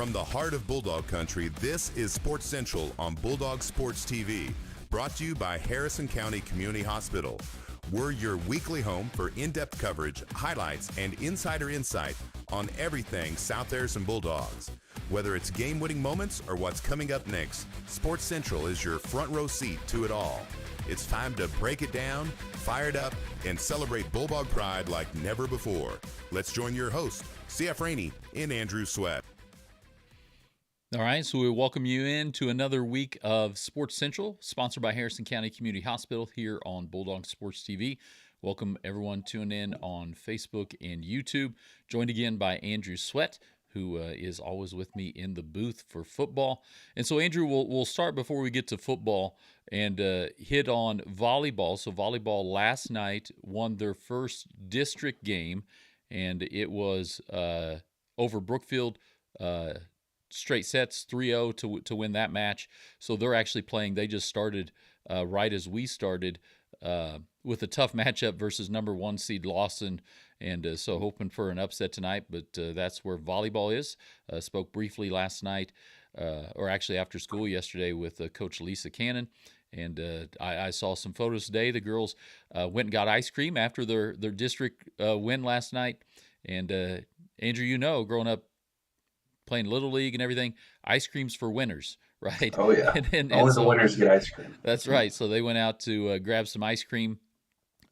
From the heart of Bulldog Country, this is Sports Central on Bulldog Sports TV, brought to you by Harrison County Community Hospital. We're your weekly home for in-depth coverage, highlights, and insider insight on everything South Harrison Bulldogs. Whether it's game-winning moments or what's coming up next, Sports Central is your front row seat to it all. It's time to break it down, fire it up, and celebrate Bulldog pride like never before. Let's join your host, CF Rainey and Andrew Sweat. All right, so we welcome you in to another week of Sports Central, sponsored by Harrison County Community Hospital here on Bulldog Sports TV. Welcome everyone tuning in on Facebook and YouTube. Joined again by Andrew Sweat, who is always with me in the booth for football. And so, Andrew, we'll start before we get to football and hit on volleyball. So volleyball last night won their first district game, and it was over Brookfield, straight sets, 3-0 to win that match. So they're actually playing. They just started right as we started with a tough matchup versus number 1 seed Lawson, and so hoping for an upset tonight. But that's where volleyball is. Spoke briefly last night, or actually after school yesterday, with Coach Lisa Cannon. And I saw some photos today. The girls went and got ice cream after their district win last night. And Andrew, growing up, playing Little League and everything, ice cream's for winners, right? Oh, yeah. Only the winners get ice cream. That's right. So they went out to grab some ice cream.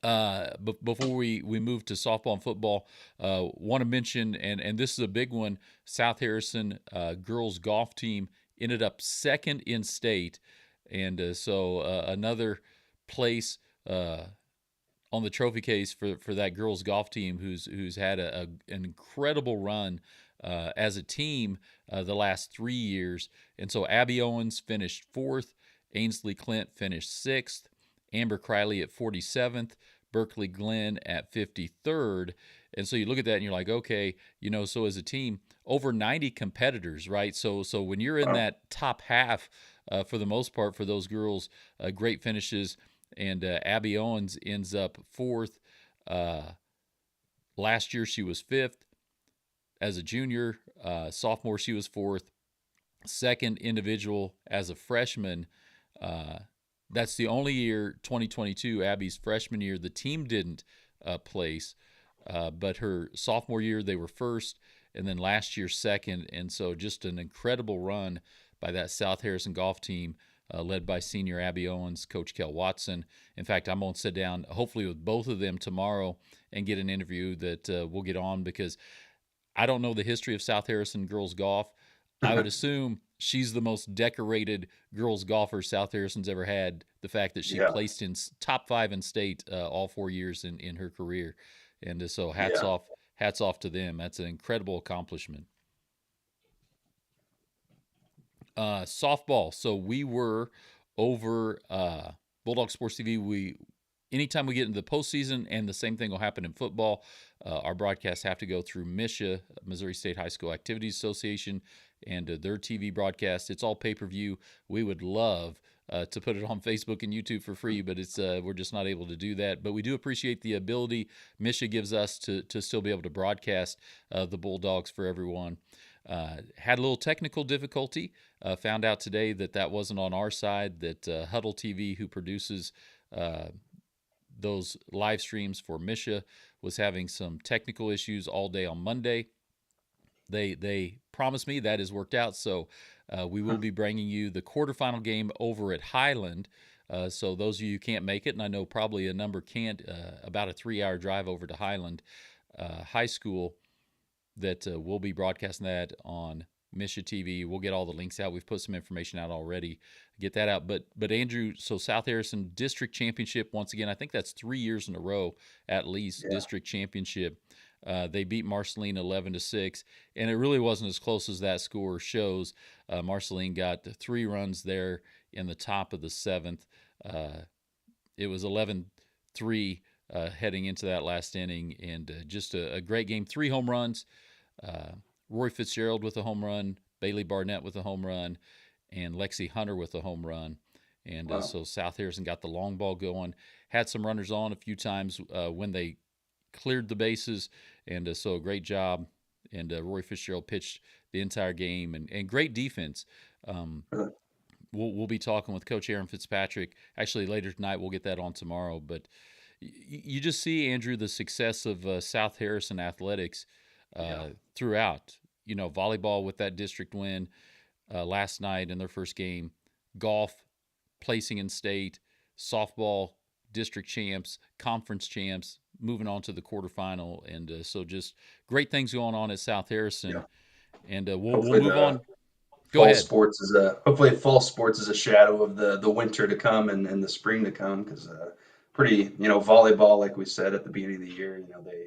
Before we move to softball and football, want to mention, and this is a big one, South Harrison girls golf team ended up second in state. And so another place on the trophy case for that girls golf team who's had an incredible run as a team the last 3 years. And so Abby Owens finished 4th, Ainsley Clint finished 6th, Amber Criley at 47th, Berkeley Glenn at 53rd. And so you look at that and you're like, okay, so as a team, over 90 competitors, right? So when you're in that top half, for the most part, for those girls, great finishes. And Abby Owens ends up 4th. Last year she was 5th. As a junior, sophomore, she was 4th. Second individual as a freshman. That's the only year, 2022, Abby's freshman year, the team didn't place. But her sophomore year, they were 1st, and then last year 2nd. And so just an incredible run by that South Harrison golf team, led by senior Abby Owens, Coach Kel Watson. In fact, I'm going to sit down, hopefully with both of them tomorrow, and get an interview that we'll get on, because I don't know the history of South Harrison girls golf. I would assume she's the most decorated girls golfer South Harrison's ever had. The fact that she placed in top 5 in state all 4 years in her career. And so hats off to them. That's an incredible accomplishment. Softball. So we were over Bulldog Sports TV. Anytime we get into the postseason, and the same thing will happen in football, our broadcasts have to go through MSHA, Missouri State High School Activities Association, and their TV broadcast. It's all pay-per-view. We would love to put it on Facebook and YouTube for free, but we're just not able to do that. But we do appreciate the ability MSHA gives us to still be able to broadcast the Bulldogs for everyone. Had a little technical difficulty. Found out today that wasn't on our side, that Huddle TV, who produces those live streams for MSHA, was having some technical issues all day on Monday. They promised me that has worked out, so we will be bringing you the quarterfinal game over at Highland. So those of you who can't make it, and I know probably a number can't, about a 3-hour drive over to Highland High School, that we'll be broadcasting that on MSHA TV. We'll get all the links out. We've put some information out already. Get that out. But Andrew, so South Harrison District Championship, once again, I think that's 3 years in a row at least, District Championship. They beat Marceline 11-6, and it really wasn't as close as that score shows. Marceline got 3 runs there in the top of the 7th. It was 11-3 heading into that last inning, and just a great game. 3 home runs. Roy Fitzgerald with a home run, Bailey Barnett with a home run, and Lexi Hunter with a home run. And so South Harrison got the long ball going, had some runners on a few times when they cleared the bases, and so a great job and Roy Fitzgerald pitched the entire game, and great defense. Really? We'll be talking with Coach Aaron Fitzpatrick actually later tonight. We'll get that on tomorrow. But you just see, Andrew, the success of South Harrison athletics throughout. Volleyball with that district win last night in their first game, golf placing in state, softball district champs, conference champs, moving on to the quarterfinal, and so just great things going on at South Harrison. Yeah. And we'll move on. Go ahead. Hopefully fall sports is a shadow of the winter to come and the spring to come, because volleyball, like we said at the beginning of the year, they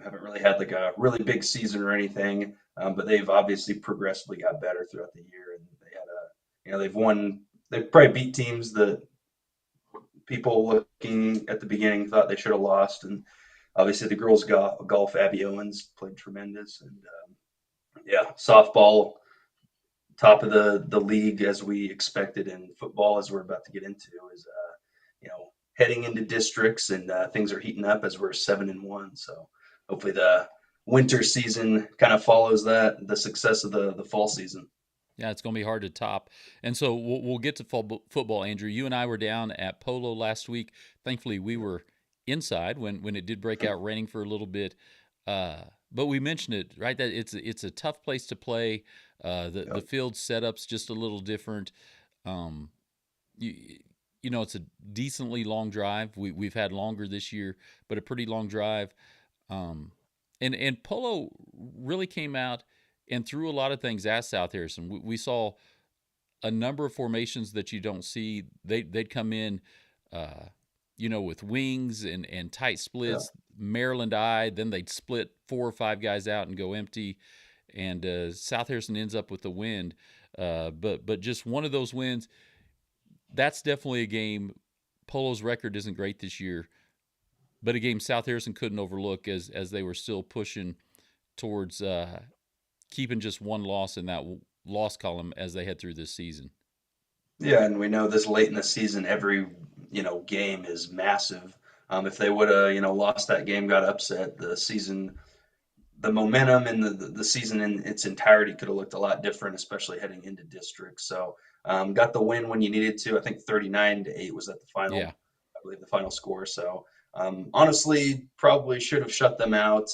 haven't really had like a really big season or anything, but they've obviously progressively got better throughout the year, and they've probably beat teams that people looking at the beginning thought they should have lost, and obviously the girls golf, Abby Owens played tremendous, and softball top of the league as we expected, and football, as we're about to get into, is heading into districts, and things are heating up as we're 7-1. So hopefully the winter season kind of follows the success of the fall season. Yeah, it's going to be hard to top. And so we'll get to football, Andrew. You and I were down at Polo last week. Thankfully, we were inside when it did break out raining for a little bit. But we mentioned it, right, that it's a tough place to play. The field setup's just a little different. It's a decently long drive. We've had longer this year, but a pretty long drive. And Polo really came out and threw a lot of things at South Harrison. We saw a number of formations that you don't see. They'd come in, with wings and tight splits. Yeah. Maryland eye, then they'd split 4 or 5 guys out and go empty. And South Harrison ends up with the win. But just one of those wins. That's definitely a game. Polo's record isn't great this year, but a game South Harrison couldn't overlook as they were still pushing towards keeping just one loss in that loss column as they head through this season. Yeah, and we know this late in the season, every game is massive. If they would have lost that game, got upset, the season, the momentum and the season in its entirety could have looked a lot different, especially heading into districts. So got the win when you needed to. I think 39-8 was at the final. Yeah. I believe the final score. So honestly, probably should have shut them out.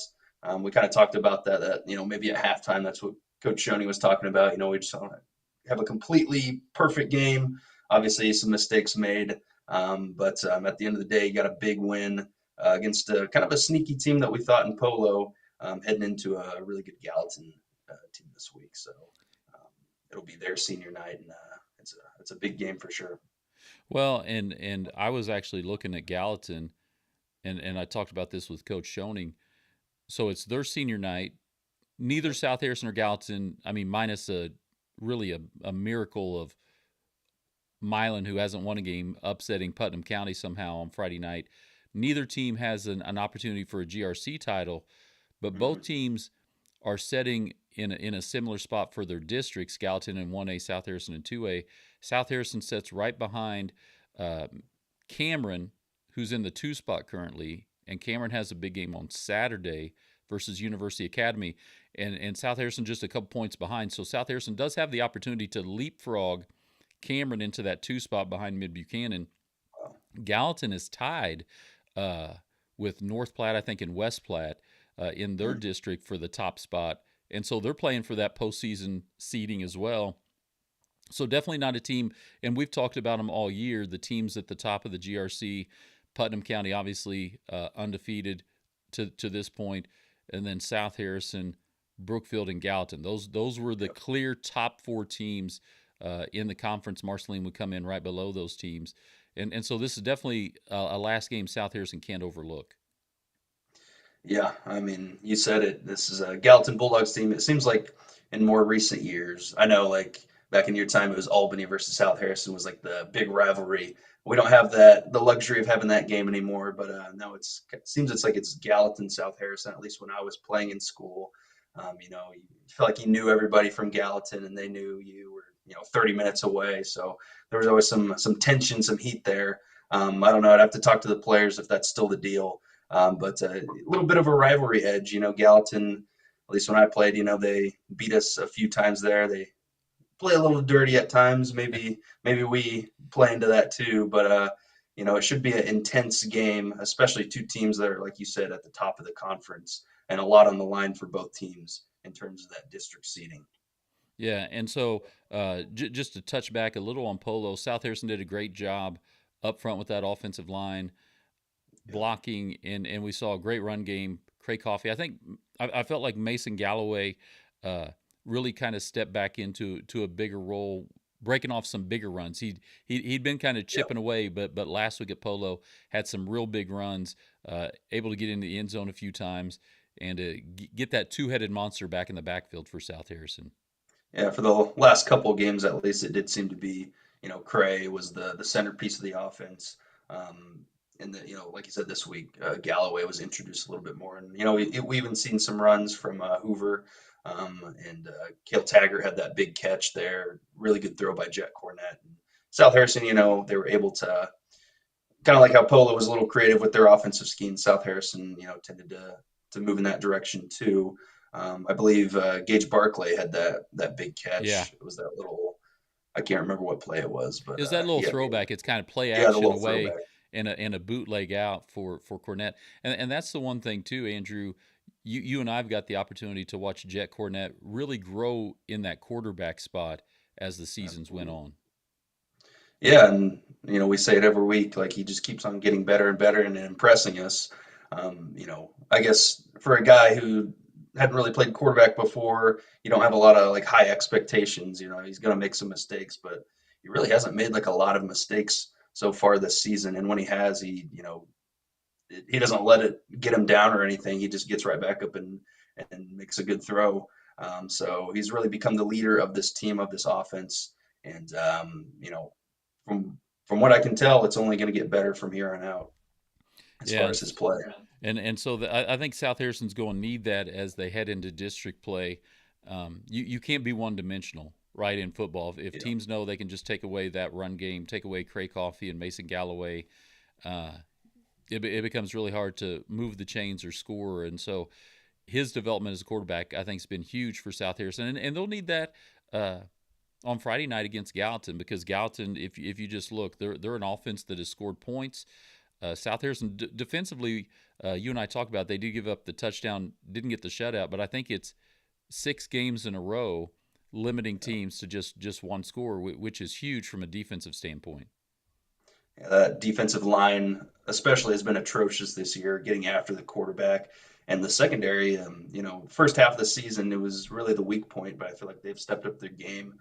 We kind of talked about that maybe at halftime. That's what Coach Shoney was talking about. We just want to have a completely perfect game. Obviously, some mistakes made, but at the end of the day, you got a big win against kind of a sneaky team that we thought in Polo, heading into a really good Gallatin team this week. So it'll be their senior night, and it's a big game for sure. Well, and I was actually looking at Gallatin, and I talked about this with Coach Schoening. So it's their senior night. Neither South Harrison or Gallatin, minus a miracle of Milan, who hasn't won a game, upsetting Putnam County somehow on Friday night. Neither team has an opportunity for a GRC title, but both teams are setting in a similar spot for their districts, Gallatin in 1A, South Harrison in 2A. South Harrison sits right behind Cameron, who's in the 2 spot currently, and Cameron has a big game on Saturday versus University Academy, and South Harrison just a couple points behind. So South Harrison does have the opportunity to leapfrog Cameron into that 2 spot behind Mid-Buchanan. Gallatin is tied with North Platte, I think, and West Platte in their district for the top spot, and so they're playing for that postseason seeding as well. So definitely not a team, and we've talked about them all year, the teams at the top of the GRC. Putnam County, obviously, undefeated to this point, and then South Harrison, Brookfield, and Gallatin. Those were the clear top 4 teams in the conference. Marceline would come in right below those teams, and so this is definitely a last game South Harrison can't overlook. Yeah, you said it. This is a Gallatin Bulldogs team. It seems like in more recent years, I know, like back in your time, it was Albany versus South Harrison was like the big rivalry. We don't have the luxury of having that game anymore, but now it seems it's Gallatin, South Harrison. At least when I was playing in school, you feel like you knew everybody from Gallatin, and they knew you were 30 minutes away. So there was always some tension, some heat there. I don't know. I'd have to talk to the players if that's still the deal. But a little bit of a rivalry edge. Gallatin At least when I played, they beat us a few times there. They play a little dirty at times. Maybe we play into that too. But it should be an intense game, especially two teams that are, like you said, at the top of the conference, and a lot on the line for both teams in terms of that district seeding. Yeah, and so just to touch back a little on Polo, South Harrison did a great job up front with that offensive line Yeah. blocking, and we saw a great run game. Craig Coffey, I think I felt like Mason Galloway uh, really kind of stepped back into a bigger role, breaking off some bigger runs. He'd been kind of Yeah. chipping away, but last week at Polo had some real big runs, able to get into the end zone a few times and get that two-headed monster back in the backfield for South Harrison. Yeah, for the last couple of games at least, it did seem to be, Cray was the centerpiece of the offense. And like you said, this week, Galloway was introduced a little bit more. And, we even seen some runs from Hoover. And Cale Taggart had that big catch there. Really good throw by Jet Cornett. And South Harrison, they were able to, kind of like how Polo was a little creative with their offensive scheme. South Harrison, tended to move in that direction too. I believe Gage Barclay had that big Yeah, catch. It was that little, I can't remember what play it was, but is that little yeah, throwback? It's kind of play yeah, the action little away throwback. and a bootleg out for Cornett, and that's the one thing too, Andrew. You and I've got the opportunity to watch Jet Cornett really grow in that quarterback spot as the seasons went Absolutely. on. Yeah, and we say it every week, like he just keeps on getting better and better and impressing us. I guess for a guy who hadn't really played quarterback before, you don't have a lot of like high expectations. He's going to make some mistakes, but he really hasn't made like a lot of mistakes so far this season. And when he has, he doesn't let it get him down or anything. He just gets right back up and makes a good throw. So he's really become the leader of this team, of this offense. And from what I can tell, it's only going to get better from here on out as Yeah, far as his play. and so I think South Harrison's going to need that as they head into district play. You can't be one dimensional, right, in football. If Yeah, teams know they can just take away that run game, take away Cray Coffey and Mason Galloway, uh, it becomes really hard to move the chains or score. And so his development as a quarterback, I think, has been huge for South Harrison, and they'll need that uh, on Friday night against Gallatin because Gallatin, if you just look, they're an offense that has scored points. South Harrison defensively, you and I talked about they did give up the touchdown, didn't get the shutout, but I think it's 6 games in a row limiting yeah. teams to just one score, which is huge from a defensive standpoint. Yeah, that defensive line, especially, has been atrocious this year, getting after the quarterback. And the secondary, first half of the season, it was really the weak point, but I feel like they've stepped up their game.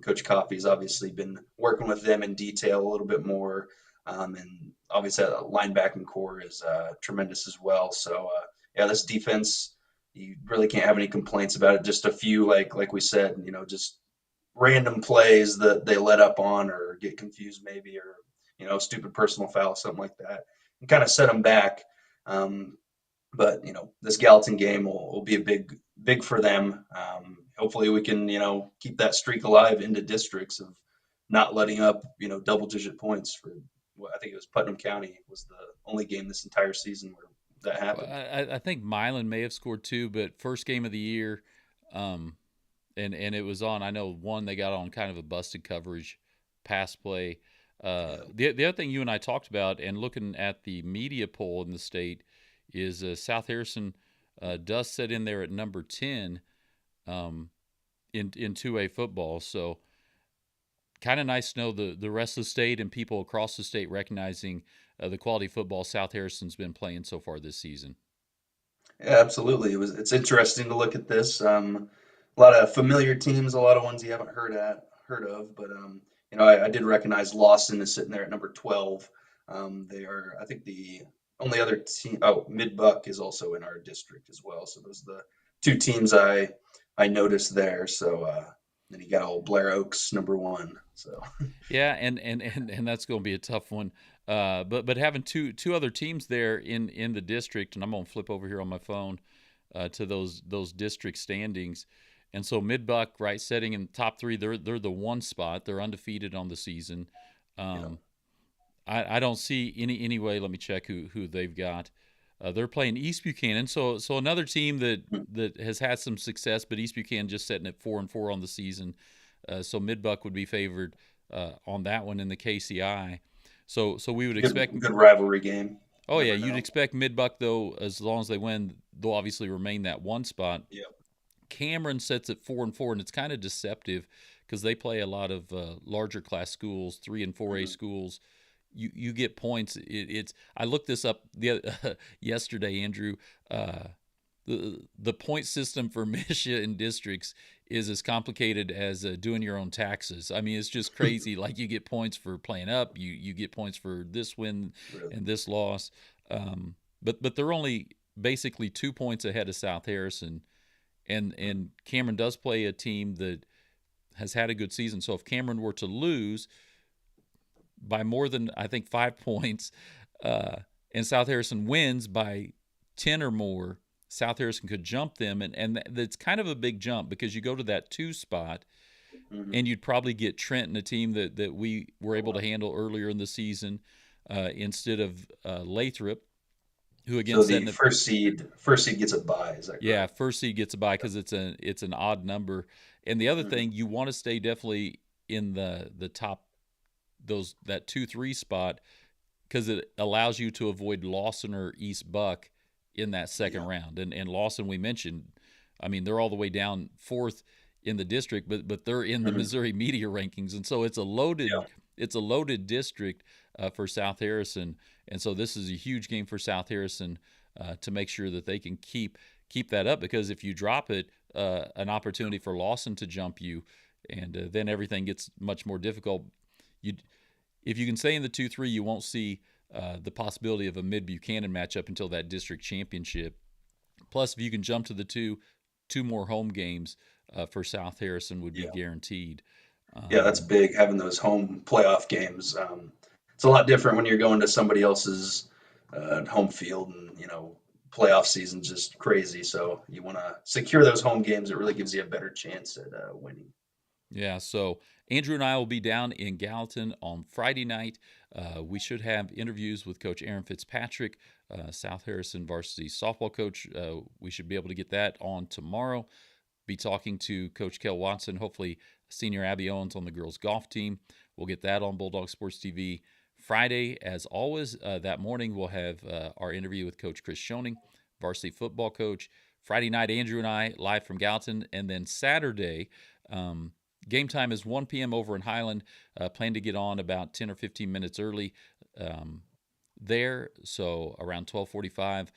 Coach Coffey's obviously been working with them in detail a little bit more. And obviously, that linebacking core is tremendous as well. So, yeah, this defense, you really can't have any complaints about it. Just a few, like we said, just random plays that they let up on or get confused maybe, or stupid personal foul, something like that, and kind of set them back. Um, but this Gallatin game will be a big for them. Hopefully we can keep that streak alive into districts of not letting up double digit points for what I think it was Putnam County was the only game this entire season where that Well, happened. I think Milan may have scored 2, but first game of the year, um, and it was on. I know one they got on kind of a busted coverage pass play. Yeah, The other thing you and I talked about, and looking at the media poll in the state, is South Harrison does sit in there at number 10 um, in 2A football. So kind of nice to know the rest of the state and people across the state recognizing the quality football South Harrison's been playing so far this season. yeah, absolutely. It's interesting to look at this. A lot of familiar teams, a lot of ones you haven't heard of, but I did recognize Lawson is sitting there at number 12. They are, I think, the only other team. Oh, Mid-Buck is also in our district as well. So those are the two teams I noticed there. So then you got old Blair Oaks number 1. So Yeah, and that's going to be a tough one. But having two other teams there in the district, and I'm going to flip over here on my phone to those district standings. And so Mid-Buck, right, setting in the top 3, they're the one spot. They're undefeated on the season. yeah, I don't see any way. Let me check who they've got. They're playing East Buchanan, so another team that Mm. has had some success, but East Buchanan just sitting at 4-4 on the season. So Midbuck would be favored on that one in the KCI. So we would expect. Good rivalry game. Oh yeah, Never you'd know. expect Midbuck though, as long as they win, they'll obviously remain that one spot. Yeah. Cameron sits at 4-4, and it's kind of deceptive because they play a lot of larger class schools, 3 and 4A Hmm. schools. You get points. It's I looked this up yesterday, Andrew. Uh, the point system for Misha and districts is as complicated as doing your own taxes. I mean, it's just crazy. Like you get points for playing up, you get points for this win Really. and this loss. But they're only basically 2 points ahead of South Harrison, and Cameron does play a team that has had a good season. So if Cameron were to lose by more than I think 5 points, and South Harrison wins by 10 or more, South Harrison could jump them, and that's kind of a big jump because you go to that 2 spot, Hmm. and you'd probably get Trenton, a team that we were Oh, able to wow. handle earlier in the season, instead of Lathrop, who again So set the in a first seed gets a bye. Is that yeah, correct? first seed gets a bye because it's an odd number. And the other Hmm. thing, you want to stay definitely in the top that 2-3 spot because it allows you to avoid Lawson or East Buck in that second Yeah. round. And Lawson, we mentioned, I mean, they're all the way down 4th in the district, but they're in the Hmm. Missouri media rankings, and so Yeah. it's a loaded district for South Harrison, and so this is a huge game for South Harrison to make sure that they can keep that up, because if you drop it, an opportunity for Lawson to jump you, and then everything gets much more difficult. You If you can stay in the 2-3, you won't see the possibility of a Mid Buchanan matchup until that district championship. Plus, if you can jump to the two more home games for South Harrison would be Yeah. guaranteed. Yeah, that's Um, big having those home playoff games. It's a lot different when you're going to somebody else's home field, and playoff season's just crazy. So you want to secure those home games. It really gives you a better chance at winning. yeah, so Andrew and I will be down in Gallatin on Friday night. We should have interviews with Coach Aaron Fitzpatrick, South Harrison varsity softball coach. We should be able to get that on tomorrow. Be talking to Coach Kel Watson, hopefully Senior Abby Owens on the girls golf team. We'll get that on Bulldog Sports TV Friday. As always, that morning we'll have our interview with Coach Chris Schoening, varsity football coach. Friday night, Andrew and I live from Gallatin, and then Saturday, game time is 1 p.m. over in Highland. Plan to get on about 10 or 15 minutes early there, so around 12:45,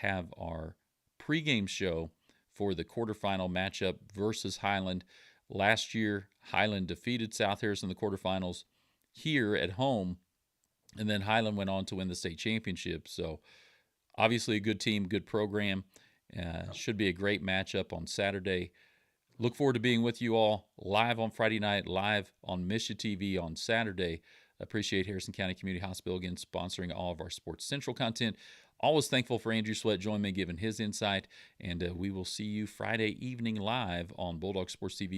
have our pregame show for the quarterfinal matchup versus Highland. Last year, Highland defeated South Harrison in the quarterfinals here at home, and then Highland went on to win the state championship. So obviously a good team, good program. Should be a great matchup on Saturday. Look forward to being with you all live on Friday night, live on Misha TV on Saturday. Appreciate Harrison County Community Hospital again sponsoring all of our Sports Central content. Always thankful for Andrew Sweat joining me, giving his insight, and we will see you Friday evening live on Bulldog Sports TV